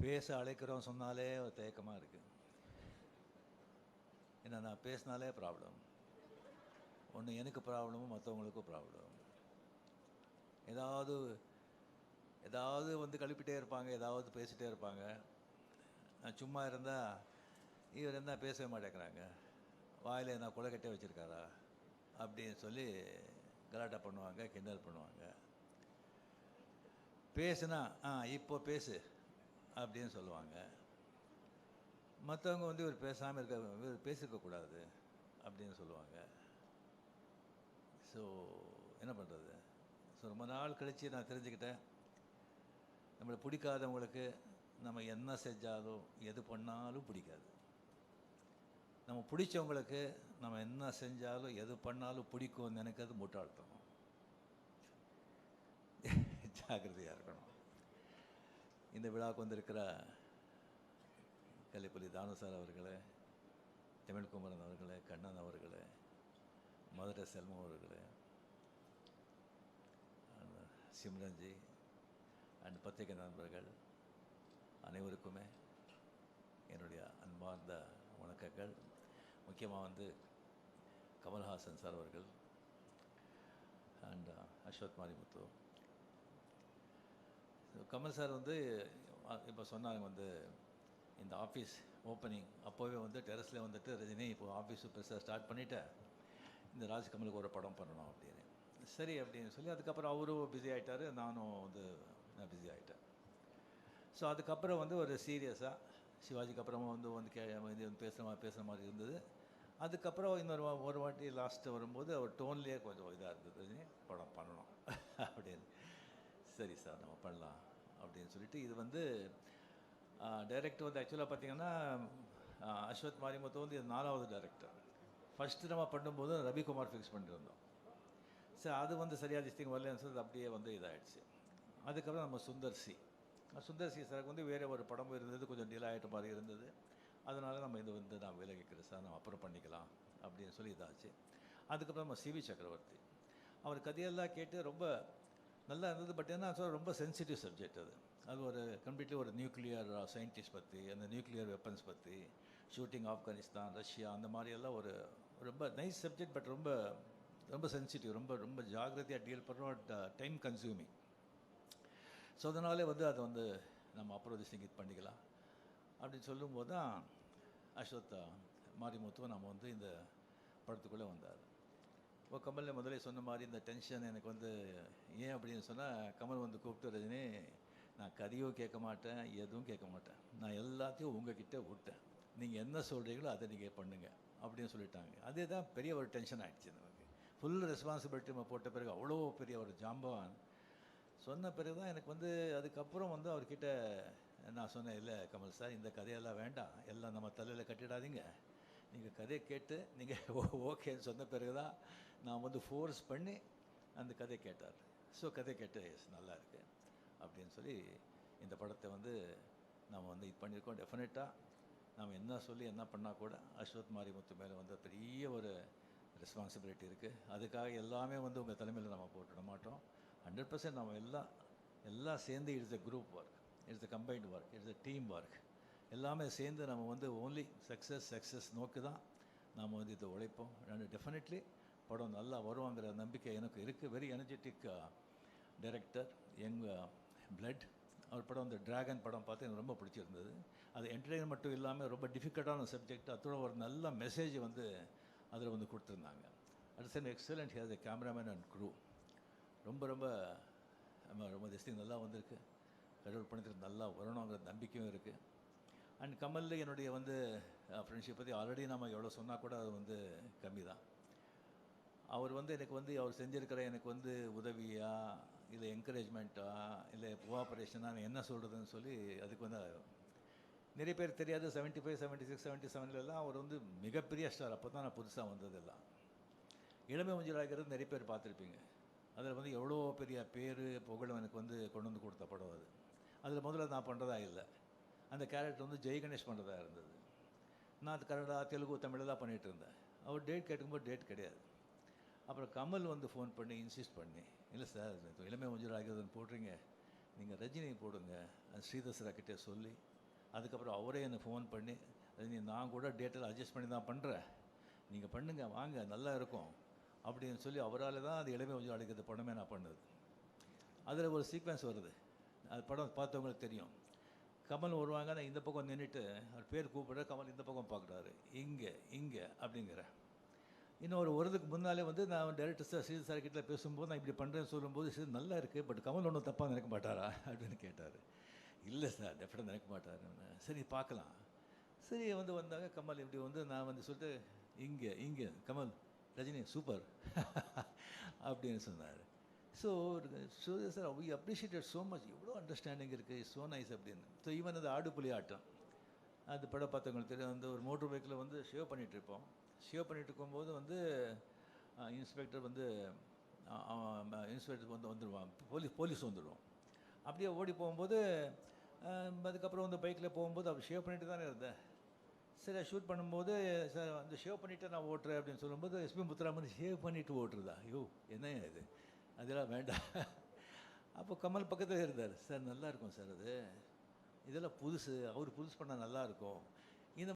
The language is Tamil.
பேச அழைக்கிறோம் சொன்னாலே ஒரு தயக்கமாக இருக்குது. ஏன்னா நான் பேசினாலே ப்ராப்ளம். ஒன்று எனக்கு ப்ராப்ளமும் மற்றவங்களுக்கும் ப்ராப்ளம். ஏதாவது ஏதாவது வந்து கழுப்பிட்டே இருப்பாங்க, ஏதாவது பேசிகிட்டே இருப்பாங்க. நான் சும்மா இருந்தால் இவர் என்ன பேசவே மாட்டேங்கிறாங்க, வாயில் என்ன குலைக்கட்டே வச்சுருக்காரா அப்படின்னு சொல்லி கலாட்டா பண்ணுவாங்க, கிண்டல் பண்ணுவாங்க. பேசுனா இப்போ பேசு அப்படின்னு சொல்லுவாங்க. மற்றவங்க வந்து இவர் பேசாமல் இவர் பேசியிருக்கக்கூடாது அப்படின்னு சொல்லுவாங்க. ஸோ என்ன பண்ணுறது? ஸோ ரொம்ப நாள் கழித்து நான் தெரிஞ்சுக்கிட்டேன், நம்மளை பிடிக்காதவங்களுக்கு நம்ம என்ன செஞ்சாலும் எது பண்ணாலும் பிடிக்காது. நம்ம பிடிச்சவங்களுக்கு நம்ம என்ன செஞ்சாலும் எது பண்ணாலும் பிடிக்கும்னு நினைக்கிறது முட்டாள்தனம். ஜாக்கிரதையாக இருக்கணும். இந்த விழாவுக்கு வந்திருக்கிற கலைப்புலி தானு சார் அவர்களே, தமிழ்குமரன் அவர்களே, கண்ணன் அவர்களே, மதுரை செல்வம் அவர்களே, சிம்ரன்ஜி அண்ட் பத்திரிகை நண்பர்கள் அனைவருக்குமே என்னுடைய அன்பார்ந்த வணக்கங்கள். முக்கியமாக வந்து கமல்ஹாசன் சார் அவர்கள் அண்ட் அஸ்வத் மாரிமுத்து. கமல் சார் வந்து இப்போ சொன்னாங்க வந்து இந்த ஆஃபீஸ் ஓப்பனிங் அப்போவே வந்து டெரஸில் வந்துட்டு ரஜினி இப்போ ஆஃபீஸு பெருசாக ஸ்டார்ட் பண்ணிவிட்டேன், இந்த ராஜ்கமலுக்கு ஒரு படம் பண்ணணும் அப்படின்னு. சரி அப்படின்னு சொல்லி அதுக்கப்புறம் அவரும் பிஸி ஆகிட்டார், நானும் வந்து நான் பிஸி ஆகிட்டேன். ஸோ அதுக்கப்புறம் வந்து ஒரு சீரியஸாக சிவாஜிக்கு அப்புறமா இது பேசுகிற மாதிரி இருந்தது. அதுக்கப்புறம் ஒரு வாட்டி லாஸ்ட்டு வரும்போது அவர் டோன்லேயே கொஞ்சம் இதாக இருந்தது, படம் பண்ணணும் அப்படின்னு. சரி சார் நம்ம பண்ணலாம் அப்படின்னு சொல்லிட்டு இது வந்து டைரக்டர் வந்து ஆக்சுவலாக பார்த்திங்கன்னா அஸ்வத் மாரிமுத்து வந்து இது 4வது டைரக்டர். ஃபஸ்ட்டு நம்ம பண்ணும்போது ரவிக்குமார் ஃபிக்ஸ் பண்ணியிருந்தோம். சரி அது வந்து சரியாக திஸ்டிங் வரலன்னு சொல்லி அப்படியே வந்து இதாகிடுச்சு. அதுக்கப்புறம் நம்ம சுந்தர் சி சாருக்கு வந்து வேறு ஒரு படம் இருந்தது, கொஞ்சம் டிலே ஆகிட்ட மாதிரி இருந்தது. அதனால் நம்ம இது வந்து நான் விலகிக்கிறேன் சார், நம்ம அப்புறம் பண்ணிக்கலாம் அப்படின்னு சொல்லி இதாச்சு. அதுக்கப்புறம் நம்ம சிவி சக்கரவர்த்தி, அவர் கதையெல்லாம் கேட்டு ரொம்ப நல்லா இருந்தது. பட் என்ன சொல்ல, ரொம்ப சென்சிட்டிவ் சப்ஜெக்ட் அது ஒரு கம்ப்ளீட்லி ஒரு நியூக்ளியர் சயின்டிஸ்ட் பற்றி, அந்த நியூக்ளியர் வெப்பன்ஸ் பற்றி, ஷூட்டிங் ஆப்கானிஸ்தான், ரஷ்யா, அந்த மாதிரியெல்லாம் ஒரு ரொம்ப நைஸ் சப்ஜெக்ட். பட் ரொம்ப ரொம்ப சென்சிட்டிவ், ரொம்ப ரொம்ப ஜாகிரதையாக டீல் பண்ணுறோம், டைம் கன்சியூமிங். ஸோ அதனாலே வந்து அதை வந்து நம்ம அப்புறம் இது பண்ணிக்கலாம் அப்படின்னு சொல்லும்போது தான் அஸ்வத் மாரிமுத்துவை நம்ம வந்து இந்த படத்துக்குள்ளே வந்தார். இப்போ கமல் முதலே சொன்ன மாதிரி இந்த டென்ஷன் எனக்கு வந்து ஏன் அப்படின்னு சொன்னால், கமல் வந்து கூப்பிட்டு ரஜினி நான் கதையும் கேட்க மாட்டேன், எதுவும் கேட்க மாட்டேன், நான் எல்லாத்தையும் உங்ககிட்ட விட்டேன், நீங்கள் என்ன சொல்கிறீங்களோ அதை நீங்கள் பண்ணுங்கள் அப்படின்னு சொல்லிட்டாங்க. அதே தான் பெரிய ஒரு டென்ஷன் ஆகிடுச்சு நமக்கு. ஃபுல் ரெஸ்பான்சிபிலிட்டி நம்ம போட்ட பிறகு அவ்வளோ பெரிய ஒரு ஜாம்பவான் சொன்ன பிறகு தான் எனக்கு வந்து அதுக்கப்புறம் வந்து அவர்கிட்ட நான் சொன்னேன், இல்லை கமல் சார் இந்த கதையெல்லாம் வேண்டாம், எல்லாம் நம்ம தலையில் கட்டிடாதீங்க, நீங்கள் கதையை கேட்டு நீங்கள் ஓகேன்னு சொன்ன பிறகு தான் நான் வந்து ஃபோர்ஸ் பண்ணி அந்த கதையை கேட்டார். ஸோ கதை கேட்டு எஸ் நல்லா இருக்குது அப்படின்னு சொல்லி இந்த படத்தை வந்து நம்ம வந்து இது பண்ணியிருக்கோம். டெஃபினட்டாக நம்ம என்ன சொல்லி என்ன பண்ணால் கூட அஸ்வத் மாரிமுத்து மேலே வந்து பெரிய ஒரு ரெஸ்பான்சிபிலிட்டி இருக்குது. அதுக்காக எல்லாமே வந்து உங்கள் தலைமையில் நம்ம போட்டுட மாட்டோம். 100% நம்ம எல்லாம் சேர்ந்து it's a group work, it's a combined work, it's a team work. எல்லாமே சேர்ந்து நம்ம வந்து ஓன்லி சக்ஸஸ் நோக்கி தான் நாம் வந்து இதை உழைப்போம். அண்ட் டெஃபினெட்லி படம் நல்லா வருவாங்கிற நம்பிக்கை எனக்கு இருக்குது. Very energetic director, young blood. அவர் படம் அந்த டிராகன் படம் பார்த்து எனக்கு ரொம்ப பிடிச்சிருந்தது. அது என்டர்டெயின் மட்டும் இல்லாமல் ரொம்ப டிஃபிகல்ட்டான சப்ஜெக்ட், அதோட ஒரு நல்ல மெசேஜ் வந்து அதில் வந்து கொடுத்துருந்தாங்க. It's an excellent has a cameraman and crew. ரொம்ப ரொம்ப ரொம்ப திஸ்டிங் நல்லா வந்திருக்கு. கடவுள் பணத்துக்கு நல்லா வரணுங்கிற நம்பிக்கையும் இருக்குது. அண்ட் கமல் என்னுடைய வந்து ஃப்ரெண்ட்ஷிப் பற்றி ஆல்ரெடி நம்ம எவ்வளோ சொன்னால் கூட அது வந்து கம்மி தான். அவர் வந்து எனக்கு வந்து அவர் செஞ்சுருக்கிற எனக்கு வந்து உதவியா இல்லை என்கரேஜ்மெண்ட்டா இல்லை கோஆப்ரேஷனாக என்ன சொல்கிறதுன்னு சொல்லி அதுக்கு வந்து நிறைய பேர் தெரியாது. 75, 76, 77 அவர் வந்து மிகப்பெரிய ஸ்டார். அப்போ தான் நான் புதுசாக வந்ததெல்லாம். இளமை மஞ்சளாகிறது நிறைய பேர் பார்த்துருப்பீங்க. அதில் வந்து எவ்வளோ பெரிய பேர் புகழும் எனக்கு வந்து கொண்டு வந்து கொடுத்த படம் அது. அதில் முதல்ல நான் பண்ணுறதா இல்லை, அந்த கேரக்டர் வந்து ஜெய் கணேஷ் பண்ணுறதா இருந்தது. நான் அது கன்னடா, தெலுங்கு, தமிழெல்லாம் பண்ணிகிட்டு இருந்தேன். அவர் டேட் கேட்கும்போது டேட் கிடையாது. அப்புறம் கமல் வந்து ஃபோன் பண்ணி இன்சிஸ்ட் பண்ணி, இல்லை சார் இளமை மஞ்சள் ஆகிறதுன்னு போடுறீங்க, நீங்கள் ரஜினி போடுங்க, அந்த ஸ்ரீதர் சார் கிட்டே சொல்லி, அதுக்கப்புறம் அவரே என்னை ஃபோன் பண்ணி, ரஜினி நான் கூட டேட்டில் அட்ஜஸ்ட் பண்ணி தான் பண்ணுறேன், நீங்கள் பண்ணுங்கள் வாங்க நல்லா இருக்கும் அப்படின்னு சொல்லி அவரால் தான் அது இளமை கொஞ்சம் அழைக்கிறது படமே நான் பண்ணது. அதில் ஒரு சீக்வன்ஸ் வருது, அது படம் பார்த்தவங்களுக்கு தெரியும். கமல் வருவாங்க, நான் இந்த பக்கம் நின்றுட்டு அவர் பேர் கூப்பிட்ற, கமல் இந்த பக்கம் பார்க்குறாரு, இங்கே இங்கே அப்படிங்கிற. இன்னும் ஒரு வருதுக்கு முன்னாலே வந்து நான் டைரக்டர் சார் ஸ்ரீதர் சார் கிட்ட பேசும்போது நான் இப்படி பண்ணுறேன்னு சொல்லும்போது, சரி நல்லா இருக்குது, பட் கமல் ஒன்றும் தப்பாக நினைக்க மாட்டாரா அப்படின்னு கேட்டார். இல்லை சார் டெஃபினட்டாக நினைக்க மாட்டார். சரி பார்க்கலாம். சரி வந்து வந்தாங்க கமல் இப்படி வந்து நான் வந்து சொல்லிட்டு, இங்கே இங்கே கமல் ரஜினி சூப்பர் அப்படின்னு சொன்னார். So sir we appreciated so much, எவ்வளோ அண்டர்ஸ்டாண்டிங் இருக்குது, ஸோ நைஸ் அப்படின்னு. ஸோ ஈவன் அந்த ஆடுபுலி ஆட்டம், அது படம் பார்த்தவங்களுக்கு தெரியும். வந்து ஒரு மோட்டர் பைக்கில் வந்து ஷேவ் பண்ணிகிட்டு இருப்போம். ஷேவ் பண்ணிகிட்டு இருக்கும்போது வந்து இன்ஸ்பெக்டர் வந்து இன்ஸ்பெக்டர் வந்து வந்துடுவான், போலீஸ் வந்துடுவோம். அப்படியே ஓடி போகும்போது அதுக்கப்புறம் வந்து பைக்கில் போகும்போது அவர் ஷேவ் பண்ணிட்டு தானே இருந்தேன். சரி ஷூட் பண்ணும்போது சார் வந்து ஷேவ் பண்ணிவிட்டு நான் ஓட்டுறேன் அப்படின்னு சொல்லும்போது எஸ்பி முத்துராமன் ஷேவ் பண்ணிவிட்டு ஓட்டுறதா, ஐயோ என்ன இது, அதெல்லாம் வேண்டாம். அப்போ கமல் பக்கத்தில் இருந்தார், சார் நல்லா இருக்கும் சார் அது, இதெல்லாம் புதுசு, அவர் புதுசு பண்ணால் நல்லாயிருக்கும்,